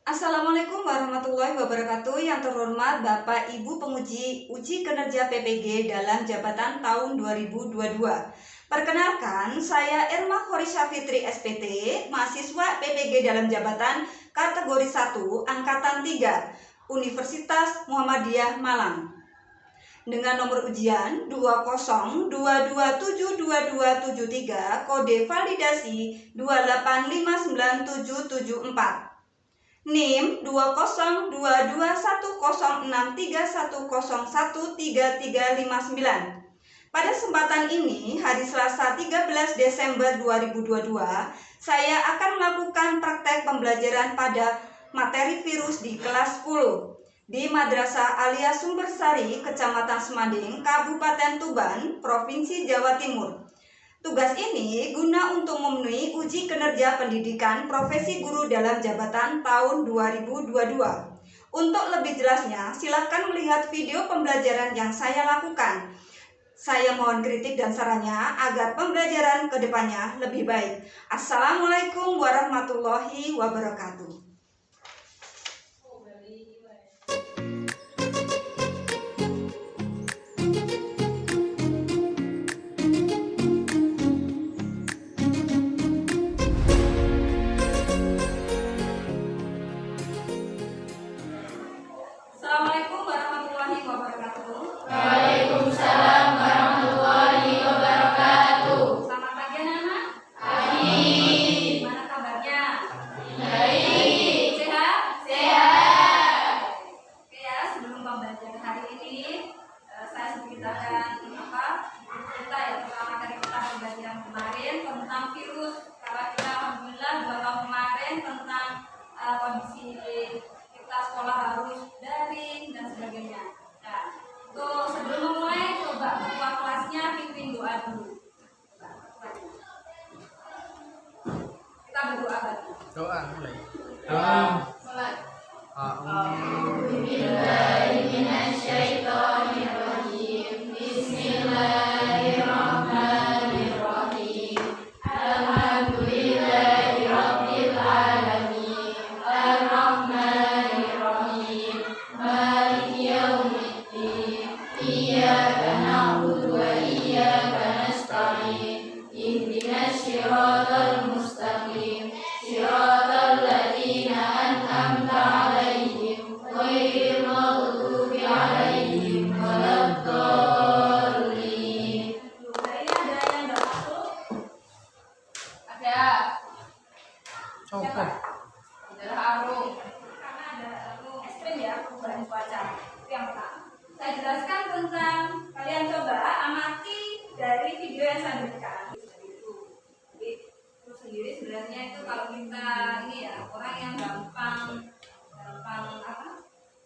Assalamualaikum warahmatullahi wabarakatuh. Yang terhormat Bapak Ibu penguji uji kinerja PPG dalam jabatan tahun 2022. Perkenalkan, saya Irma Horisha Fitri SPT, mahasiswa PPG dalam jabatan kategori 1 angkatan 3 Universitas Muhammadiyah Malang. Dengan nomor ujian 202272273, kode validasi 2859774. NIM 202210631013359. Pada kesempatan ini, hari Selasa 13 Desember 2022, saya akan melakukan praktek pembelajaran pada materi virus di kelas 10 di Madrasah Alia Sumbersari, Kecamatan Semanding, Kabupaten Tuban, Provinsi Jawa Timur. Tugas ini guna untuk memenuhi uji kinerja pendidikan profesi guru dalam jabatan tahun 2022. Untuk lebih jelasnya, silakan melihat video pembelajaran yang saya lakukan. Saya mohon kritik dan sarannya agar pembelajaran ke depannya lebih baik. Assalamualaikum warahmatullahi wabarakatuh. Assalamualaikum warahmatullahi wabarakatuh. Waalaikumsalam warahmatullahi wabarakatuh. Selamat pagi anak-anak. Pagi. Gimana kabarnya? Baik. Sehat? Sehat. Oke ya, sebelum pembelajaran hari ini, saya sedikit akan cerita ya tentang materi kita pembelajaran kemarin tentang virus. Kalau kita alhamdulillah 2 tahun kemarin tentang kondisi kita sekolah harus daring dan sebagainya. Nah, untuk sebelum memulai, coba ketua kelasnya pimpin doa dulu. Kita berdoa lagi. Doa mulai. Mulai. Bismillahirrahmanirrahim. Bismillahirrahmanirrahim. Alhamdulillahi rabbil alamin. Ar-Rahmanirrahim. Maliki yaumiddin. Iyyaka na'budu wa iyyaka nasta'in. Ihdinas siratal mustaqim. Siratal ladzina an'amta 'alaihim ghairil maghdubi 'alaihim waladdallin. Ini ada yang nggak masuk? Ada. Coba. Adalah arung. Karena ada arung ekstrim ya perubahan cuaca. Itu yang pertama. Saya jelaskan tentang, kalian coba amati dari video yang saya berikan. Jadi itu sendiri sebenarnya itu kalau kita ini ya orang yang gampang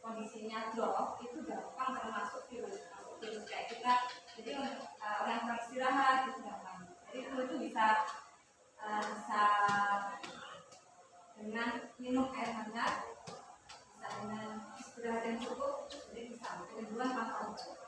kondisinya drop itu gampang termasuk virus kayak kita. Jadi orang yang kurang istirahat itu gampang. Jadi itu bisa dengan minum air hangat, bisa dengan istirahat yang cukup, jadi bisa kedua tanpa obat.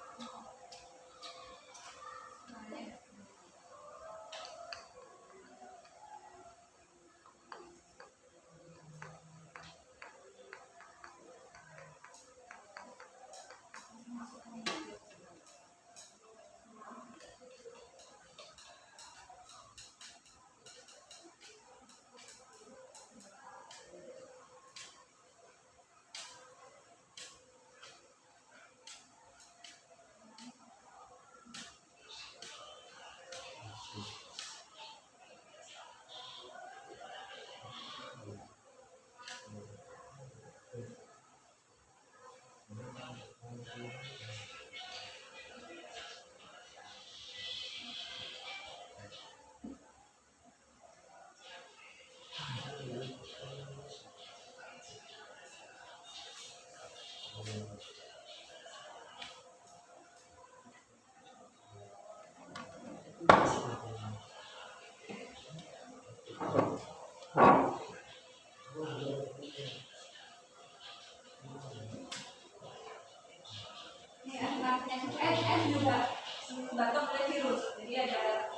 Ini akibat penyakit AIDS juga disebabkan oleh virus. Jadi ada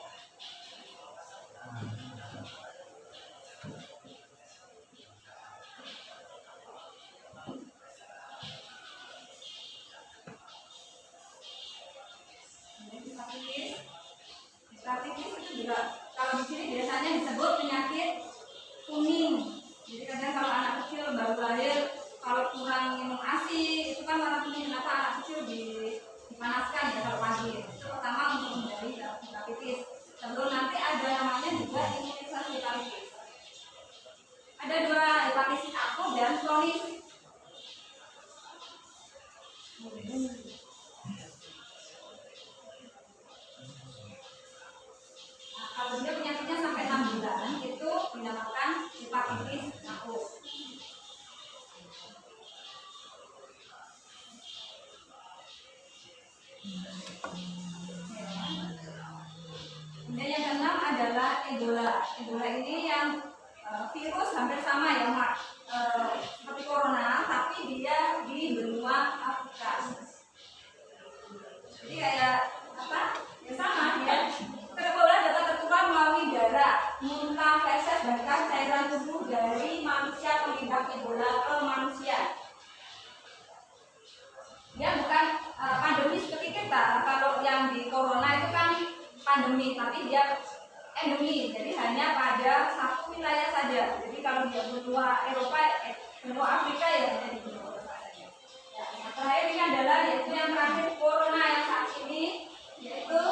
hepatitis itu juga kalau di sini biasanya disebut penyakit kuning. Jadi kadang kalau anak kecil baru lahir kalau kurang minum ASI itu kan warna kuning. Kenapa anak kecil dipanaskan ya kalau pagi? Itu pertama untuk menghindari hepatitis. Sebelum nanti ada namanya juga imunisasi hepatitis. Ada dua hepatitis akut dan kronis. Kalau dia penyakitnya sampai 6 bulan itu dinamakan hepatitis akut. Kemudian yang keenam adalah Ebola. Ebola ini yang virus hampir sama ya, seperti corona, tapi dia di benua Afrika. Jadi kayak apa? Ya sama dia. Ebola dapat tertular melalui darah, muntah, feses, bahkan cairan tubuh dari manusia pengidap Ebola ke manusia. Dia bukan pandemi seperti kita. Kalau yang di corona itu kan pandemi, tapi dia endemi. Jadi hanya pada satu wilayah saja. Jadi kalau di benua Eropa, benua Afrika ya hanya di benua Eropa saja. Ya, yang terakhir ini adalah yaitu yang terakhir corona yang saat ini yaitu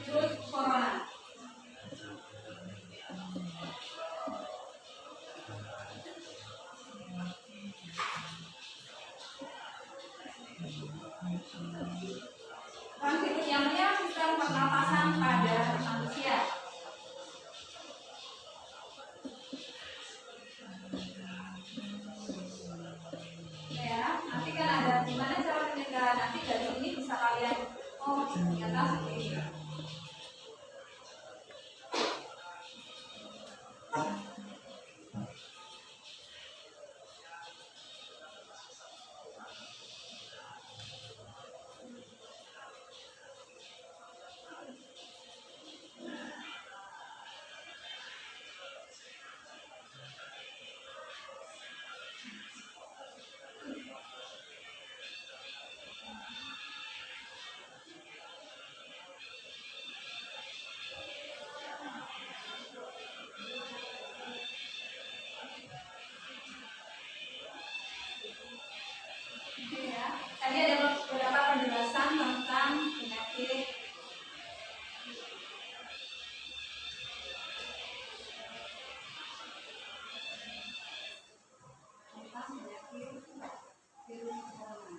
virus corona. Virus yang menyerang sistem pernapasan pada manusia. Ya, nanti kan ada gimana cara pencegahan. Nanti dari ini bisa kalian ternyata seperti ini. Tadi ada beberapa penjelasan tentang penyakit virus corona.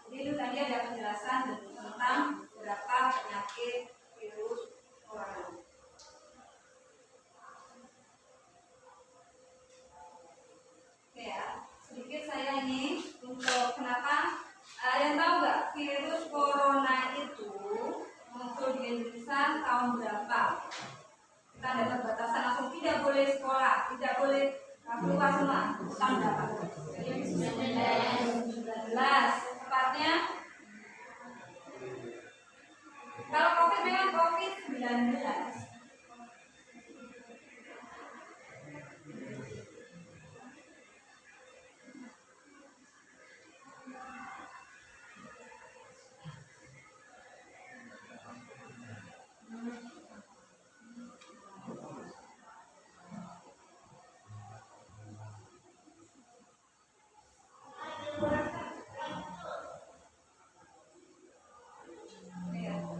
Jadi itu tadi ada penjelasan tentang beberapa penyakit virus corona. Oke ya, sedikit saya ini untuk kenapa yang tahu nggak virus corona itu muncul di Indonesia tahun berapa? Kita dapat batasan langsung tidak boleh sekolah, tidak boleh keluar rumah. Tahun berapa? 19. Tepatnya kalau COVID memang COVID-19.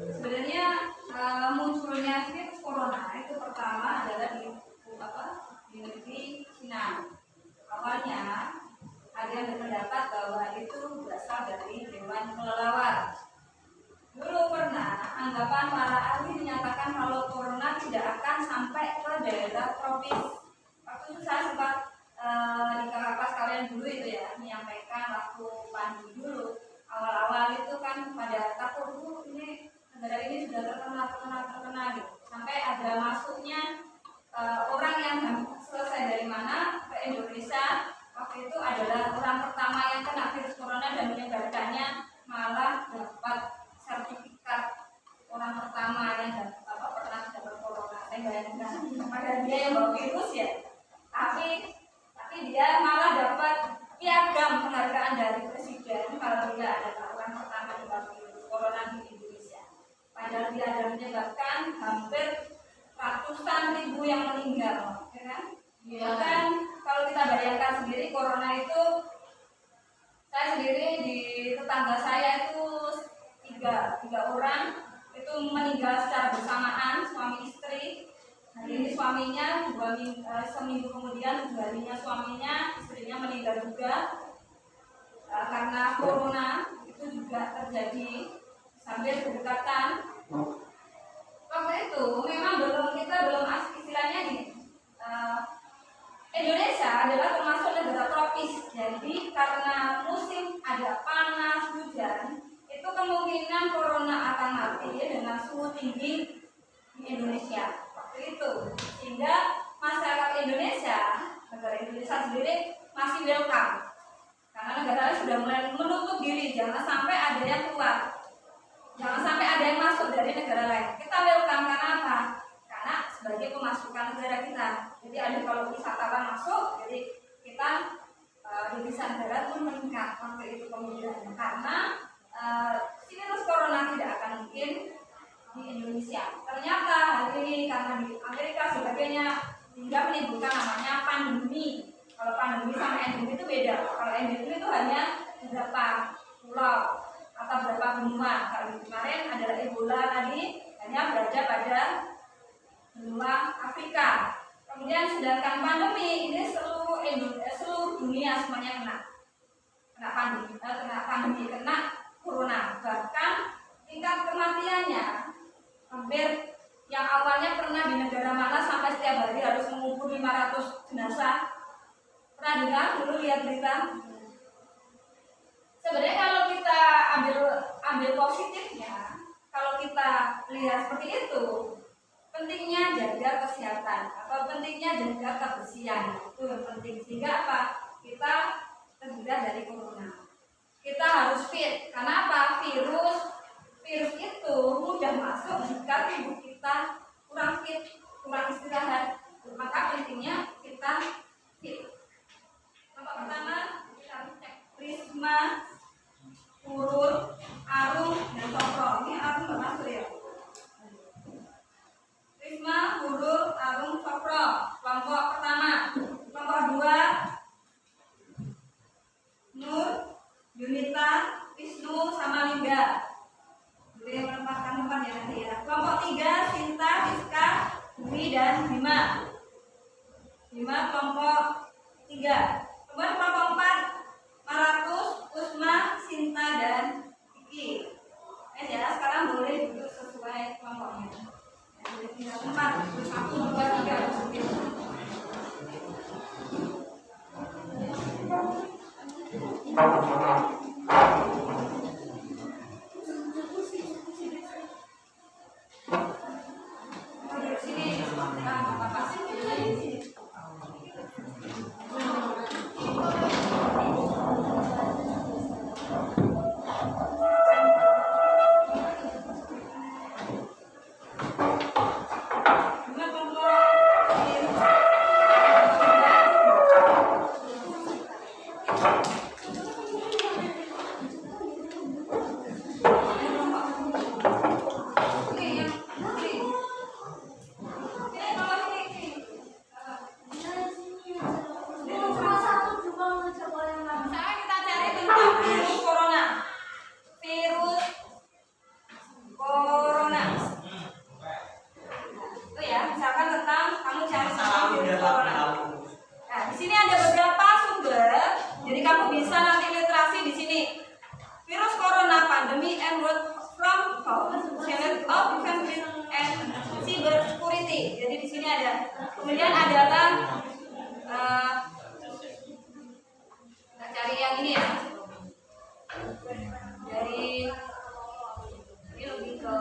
Sebenarnya munculnya virus corona itu pertama adalah di negeri Cina. Awalnya ada yang berpendapat bahwa itu berasal dari Dewan Kelelawar. Dulu pernah anggapan para ahli menyatakan kalau corona tidak akan sampai ke daerah tropis. Waktu itu saya sempat di kakak kelas kalian dulu itu ya menyampaikan waktu pandemi dulu awal-awal itu kan pada takut ini negara ini sudah terkena gitu. Sampai ada masuknya orang yang selesai dari mana ke Indonesia. Waktu itu adalah orang pertama yang kena virus corona dan menyebarkannya, malah dapat sertifikat orang pertama yang pernah dapat corona. Saya bayangkan pada dia yang bawa virus ya, tapi dia malah dapat piagam penghargaan dari presiden kalau dia adalah orang pertama yang dapat virus corona di Indonesia. Padahal dia ada menyebabkan hampir ratusan ribu yang meninggal, ya kan? Ya kan, kalau kita bayangkan sendiri corona itu, saya sendiri di tetangga saya itu tiga orang itu meninggal secara bersamaan, suami istri. Hari ini suaminya seminggu kemudian harinya suaminya, istrinya meninggal juga karena corona. Itu juga terjadi sambil berdekatan. Waktu itu memang kita belum istilahnya di Indonesia adalah termasuk negara tropis. Jadi karena musim ada panas, hujan, itu kemungkinan corona akan mati dengan suhu tinggi di Indonesia waktu itu. Sehingga masyarakat Indonesia, negara Indonesia sendiri masih welcome. Karena negara sudah mulai menutup diri, jangan sampai ada yang keluar. Jangan sampai ada yang masuk dari negara lain. Kita welcome karena apa? Karena sebagai pemasukan negara kita. Jadi ada kalau wisatawan masuk, jadi kita devisa negara pun meningkat waktu itu kemudian. Karena virus corona tidak akan mungkin di Indonesia. Ternyata hari ini karena di Amerika sebagainya hingga menimbulkan namanya pandemi. Kalau pandemi sama endemi itu beda. Kalau endemi itu hanya beberapa pulau atau beberapa benua. Kalau kemarin adalah Ebola tadi hanya berada pada benua Afrika. Kemudian sedangkan pandemi ini seluruh dunia semuanya kena pandemi, kena corona. Bahkan tingkat kematiannya hampir yang awalnya pernah di negara mana sampai setiap hari harus mengubur 500 jenazah. Pernah dengar dulu lihat berita? Sebenarnya kalau kita ambil positifnya, kalau kita lihat seperti itu, pentingnya jaga kesehatan atau pentingnya jaga kebersihan itu yang penting. Sehingga apa? Kita terhindar dari corona. Kita harus fit. Karena apa? Virus itu mudah masuk jika tubuh kita kurang fit, kurang istirahat. Maka pentingnya kita fit. Contoh pertama, kita harus cek prisma, urut, arum, dan cokro. Ini arum nggak masuk ya? Prisma, urut, arum, cokro. Kelompok pertama. Kelompok dua, Nur, Yunita, Wisnu, sama Lingga. Boleh menempatkan tempat ya nanti ya. Kelompok tiga, Sinta, Rizka, Dwi, dan Bima. Kelompok tiga. Kemudian kelompok 4, Maratus, Usma, Sinta, dan Kiki. Ya, sekarang boleh duduk sesuai kelompoknya. Boleh tinggal tempat, 1, 2, 3. Army and World from Home, Center of Defense and Cyber Security. Jadi di sini ada. Kemudian adalah kita cari yang ini ya. Dari ini lebih ke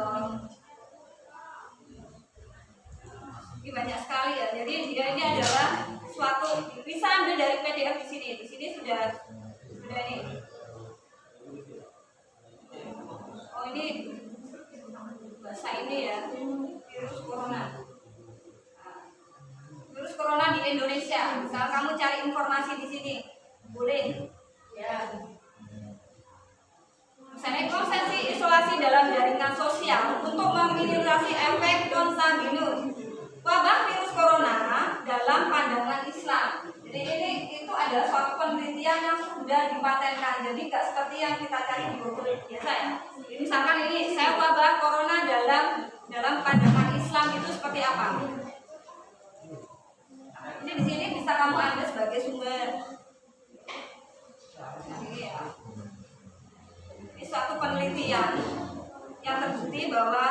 ini banyak sekali ya. Jadi dia ini adalah suatu bisa ambil dari PDF di sini. Di sini sudah ini. Oh ini bahasa ini ya, virus corona. Virus corona di Indonesia. Misal kamu cari informasi di sini, boleh. Ya. Misalnya konsepsi isolasi dalam jaringan sosial untuk meminimalisasi efek konsanguinus. Wabah virus corona dalam pandangan Islam. Jadi ini itu adalah suatu penelitian yang sudah dipatenkan. Jadi nggak seperti yang kita cari di Google biasa ya. Jadi misalkan ini saya wabah corona dalam pandangan Islam itu seperti apa? Jadi di sini bisa kamu ambil sebagai sumber. Ini suatu penelitian yang terbukti bahwa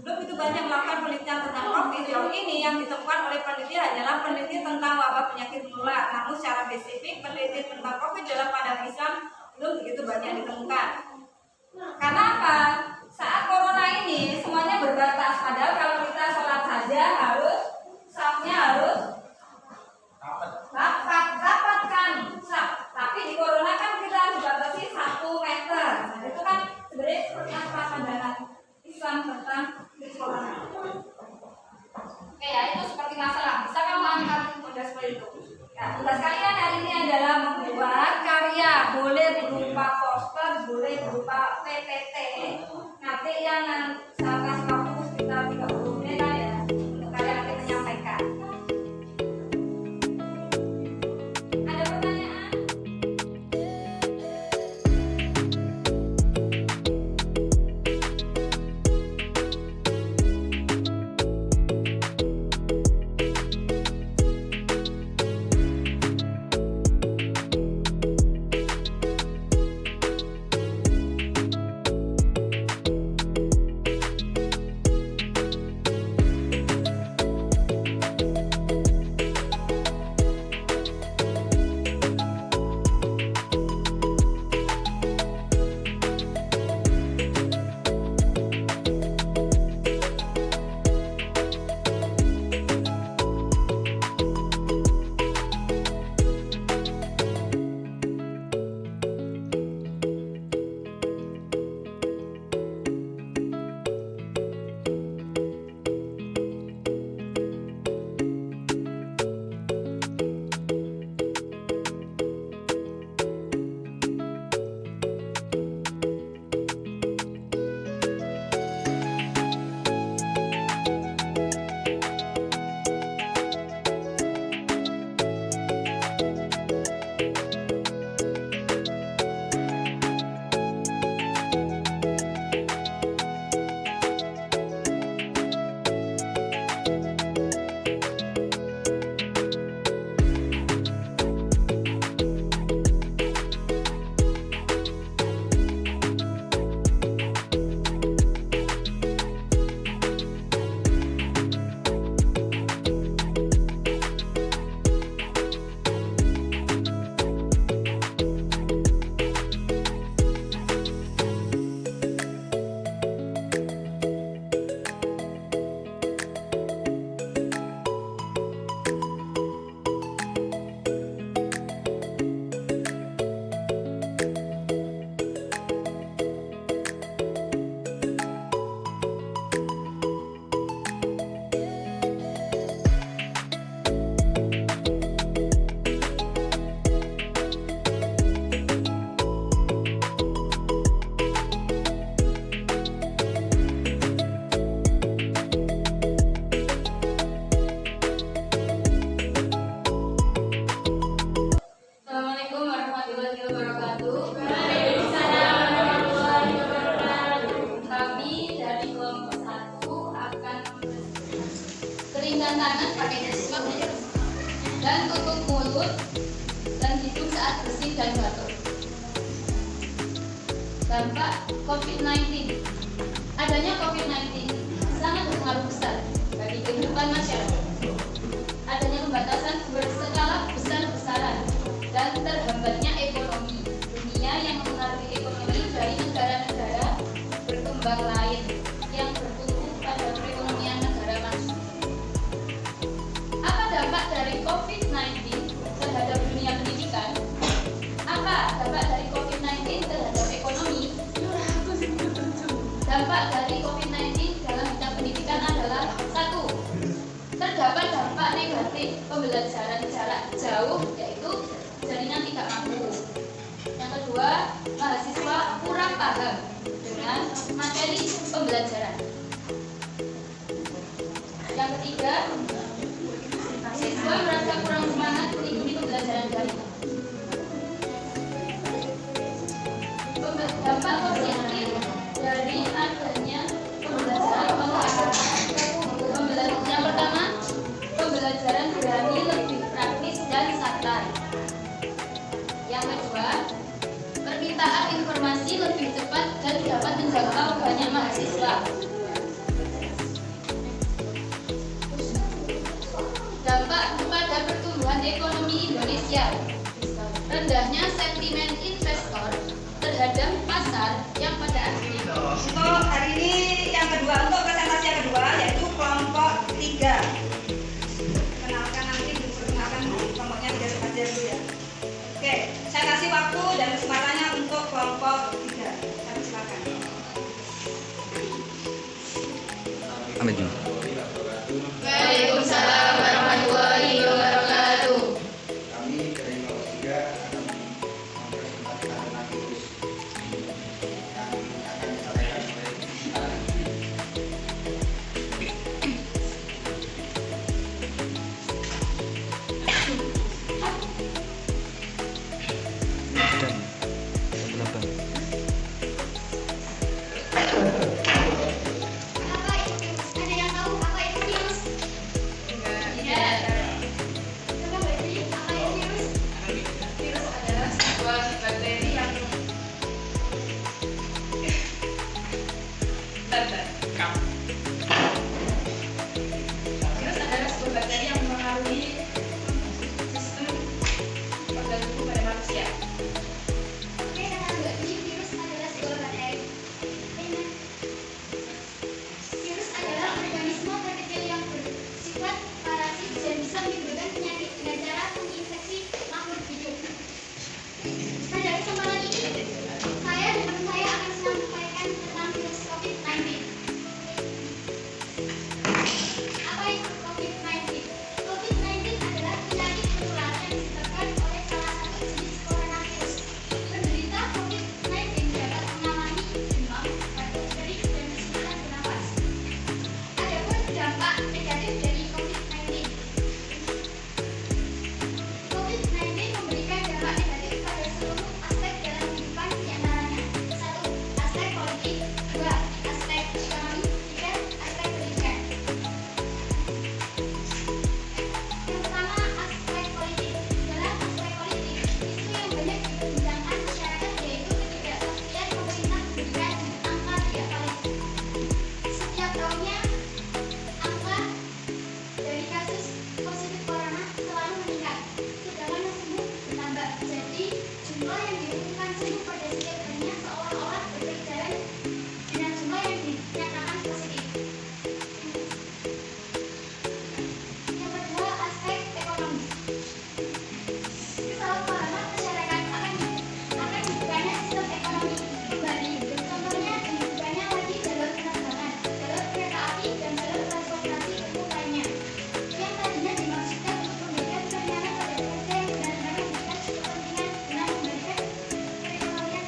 belum itu banyak melakukan penelitian tentang COVID. Jauh ini yang ditemukan oleh peneliti hanyalah peneliti tentang wabah penyakit menular. Namun secara spesifik peneliti tentang COVID dalam pandangan Islam belum begitu banyak ditemukan. Karena apa? Saat corona ini semuanya berbatas. Padahal kalau kita sholat saja harus safnya harus rapatkan saf. Tapi di corona kan kita dibatasi 1 meter. Nah, itu kan sebenarnya seperti apa pandangan Islam tentang virus corona. Oke ya, itu seperti masalah. Bisa kamu angkat udah seperti itu. Ya, tugas kalian hari ini adalah membuat karya. Boleh berupa poster, boleh berupa PPT. Nanti yang saya kasih waktu sekitar 30 menit ya untuk kalian nanti menyampaikan. Ada pertanyaan? Keringkan tangan pakai tisu dan tutup mulut dan hidung saat bersin dan batuk. Dampak COVID-19. Adanya COVID-19 sangat berpengaruh besar bagi kehidupan masyarakat. Adanya pembatasan berskala besar-besaran dan terhambatnya ekonomi dunia yang mempengaruhi ekonomi dari negara-negara berkembang lain yang bertumbuh pada perekonomian negara maju. Apa dampak dari COVID-19 terhadap dunia pendidikan? Apa dampak dari COVID-19 terhadap ekonomi? Dampak dari COVID-19 dalam bidang pendidikan adalah: 1. Terdapat dampak negatif pembelajaran jarak jauh, yaitu jaringan tidak mampu. Yang kedua, mahasiswa kurang paham dengan materi pembelajaran. Yang ketiga, siswa merasa kurang semangat mengikuti pembelajaran daring. Dampak positif dari adanya pembelajaran online. Yang pertama, pembelajaran berani lebih praktis dan santai. Yang kedua, permintaan informasi lebih cepat dan dapat menjangkau banyak mahasiswa. Dampak kepada pertumbuhan ekonomi Indonesia. Rendahnya sentimen investor terhadap pasar yang pada akhirnya. Untuk hari ini yang kedua, untuk presentasi yang kedua yaitu kelompok 3. Kenalkan nanti, perkenalkan kelompoknya tidak saja dulu ya. Oke, saya kasih waktu dan kesempatannya untuk kelompok 3. Saya silakan. Amin. Waalaikumsalam warahmatullahi wabarakatuh. Kami dari kelompok 3 akan mempresentasikan tentang virus yang akan disampaikan oleh kita. Apa itu virus? Ada yang tahu apa itu virus? Coba beri apa itu virus? Virus adalah sebuah bakteri yang Virus adalah sebuah bakteri yang mempengaruhi sistem organ tubuh pada manusia. Oke, kata Mbak Dwi, virus adalah sebuah bakteri. Benar. Virus adalah organisme terkecil yang bersifat parasit dan bisa menimbulkan penyakit dengan cara menginfeksi makhluk hidup. Pada kesempatan ini, saya dan teman saya akan menyampaikan tentang virus COVID-19. Apa itu COVID-19? COVID-19 adalah penyakit menular yang disebabkan oleh salah satu jenis coronavirus. Penderita COVID-19 dapat mengalami demam, batuk, kering, dan kesulitan bernafas. Adapun dampak negatif dari COVID-19. COVID-19 memberikan dampak negatif pada seluruh aspek dalam kehidupan, diantaranya: 1. Aspek politik, 2. Aspek ekonomi, 3. Aspek pendidikan. Yang pertama, aspek politik. Dalam aspek politik, isu yang banyak diperbincangkan masyarakat yaitu ketidakpastian pemerintah memberikan angka tidak valid. Setiap tahunnya, angka dari kasus positif corona selalu meningkat, sedangkan yang sembuh bertambah. Jadi, jumlah yang diumumkan sembuh pada setiap harinya seolah-olah berjalan dengan jumlah yang dinyatakan positif. Yang kedua, aspek ekonomi. Kesalahpahaman masyarakat akan dibukanya sistem ekonomi kembali. Contohnya, dibukanya lagi jalur penerbangan, jalur kereta api, dan jalur transportasi umum lainnya. Yang tadinya dimaksudkan untuk memberikan keringanan pada pekerja yang benar-benar membutuhkan kepentingan guna memberikan perekonomian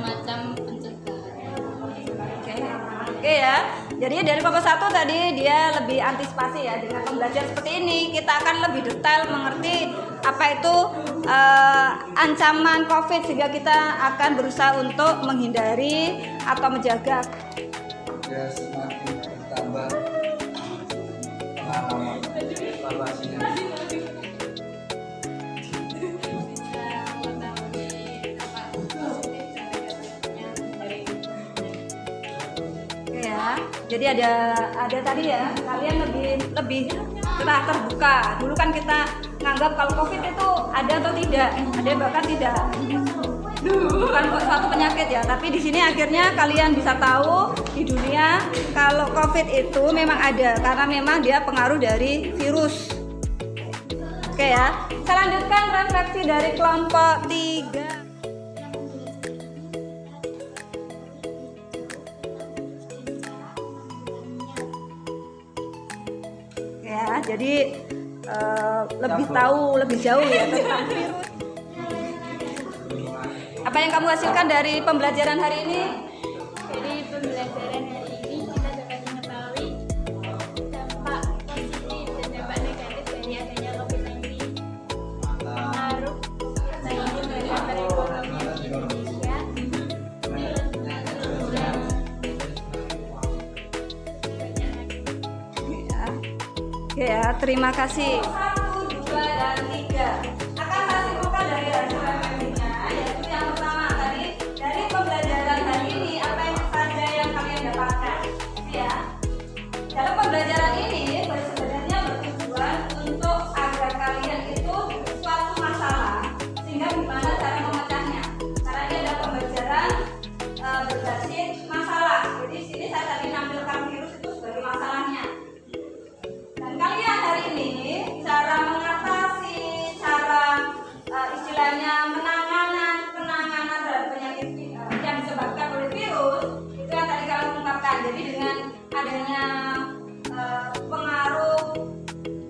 macam pencegahan. Oke ya. Jadi dari kelompok 1 tadi dia lebih antisipasi ya, dengan pembelajaran seperti ini kita akan lebih detail mengerti apa itu ancaman COVID, sehingga kita akan berusaha untuk menghindari atau menjaga. Ya, semakin bertambah pengalaman evaluasinya. Ya, jadi ada tadi ya, kalian lebih telah terbuka. Dulu kan kita nganggap kalau COVID itu ada atau tidak, ada bahkan tidak, bukan suatu penyakit ya. Tapi di sini akhirnya kalian bisa tahu di dunia kalau COVID itu memang ada, karena memang dia pengaruh dari virus. Oke ya, saya lanjutkan refleksi dari kelompok 3. Ya, jadi lebih tahu lebih jauh ya tentang virus. Apa yang kamu hasilkan dari pembelajaran hari ini? Dari pembelajaran hari ini kita dapat mengetahui dampak positif dan dampak negatif dari adanya COVID-19, pengaruh terhadap perekonomian di Indonesia, Ya, terima kasih. 1, 2, dan 3 akan saya simpulkan dari hasil refleksinya, yaitu yang pertama tadi dari pembelajaran hari ini apa yang saja yang kalian dapatkan, ya. Dalam pembelajaran ini sebenarnya bertujuan untuk agar kalian itu suatu masalah sehingga gimana cara memecahnya. Karena ini adalah pembelajaran berbasis masalah. Jadi di sini saya tadi nampilkan virus itu sebagai masalahnya. Kalian hari ini cara mengatasi, cara istilahnya penanganan terhadap penyakit yang disebabkan oleh virus itu yang tadi kalian ungkapkan. Jadi dengan adanya pengaruh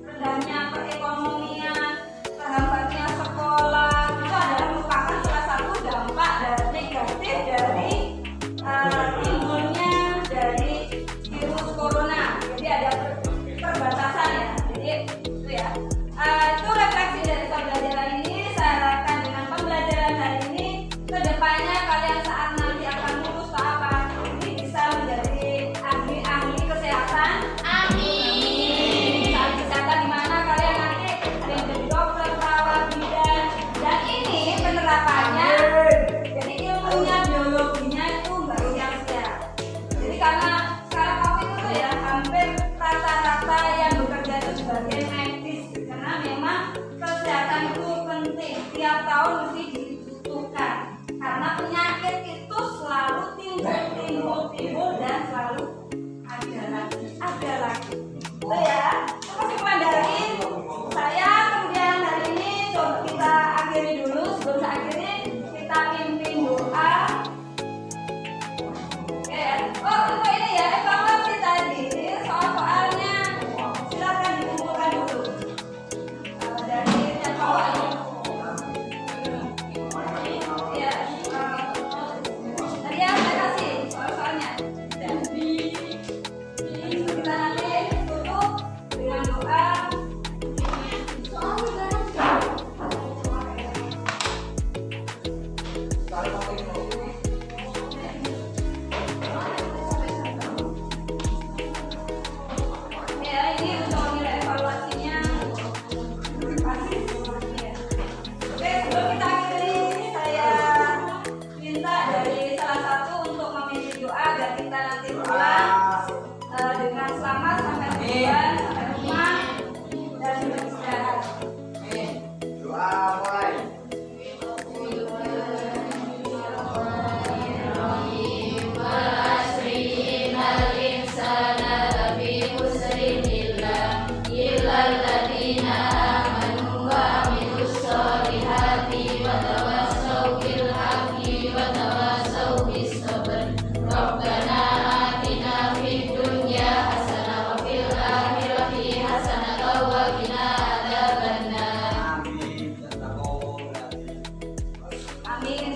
rendahnya perekonomian, terhambatnya sekolah, itu adalah merupakan salah satu dampak negatif dari timbulnya dari virus corona. Jadi ada perbatasan ya, jadi itu ya. Itu refleksi dari pembelajaran ini. Saya harapkan dengan pembelajaran hari ini kedepannya kalian saat nanti akan lulus ke apa ini bisa menjadi ahli-ahli kesehatan. Amin.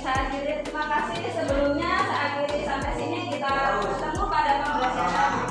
saya akhiri. Terima kasih sebelumnya. Saya akhiri sampai sini. Kita ketemu pada pembelajaran